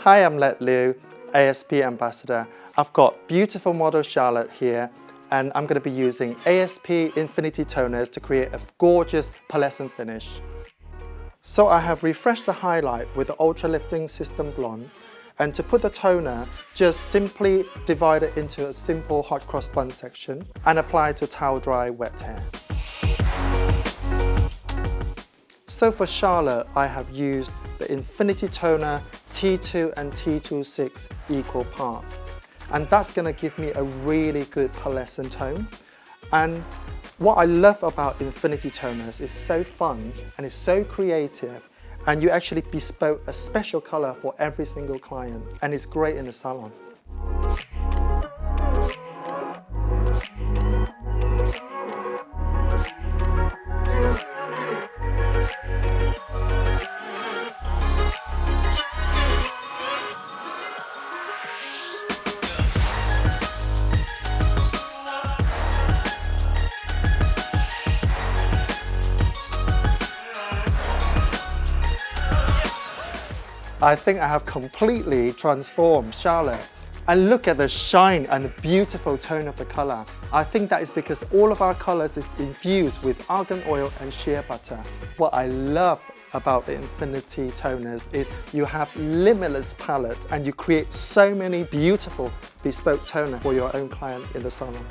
Hi, I'm Let Liu, ASP Ambassador. I've got beautiful model Charlotte here, and I'm going to be using ASP INFINITI toners to create a gorgeous pearlescent finish. So I have refreshed the highlight with the Ultra Lifting System Blonde, and to put the toner, just simply divide it into a simple hot cross bun section and apply to towel dry wet hair. So for Charlotte, I have used the Infinity Toner T2 and T26 equal part. And that's going to give me a really good pearlescent tone. And what I love about Infinity toners is so fun and it's so creative, and you actually bespoke a special color for every single client, and it's great in the salon. I think I have completely transformed Charlotte. And look at the shine and the beautiful tone of the color. I think that is because all of our colors is infused with argan oil and shea butter. What I love about the Infinity toners is you have limitless palette and you create so many beautiful bespoke toners for your own client in the salon.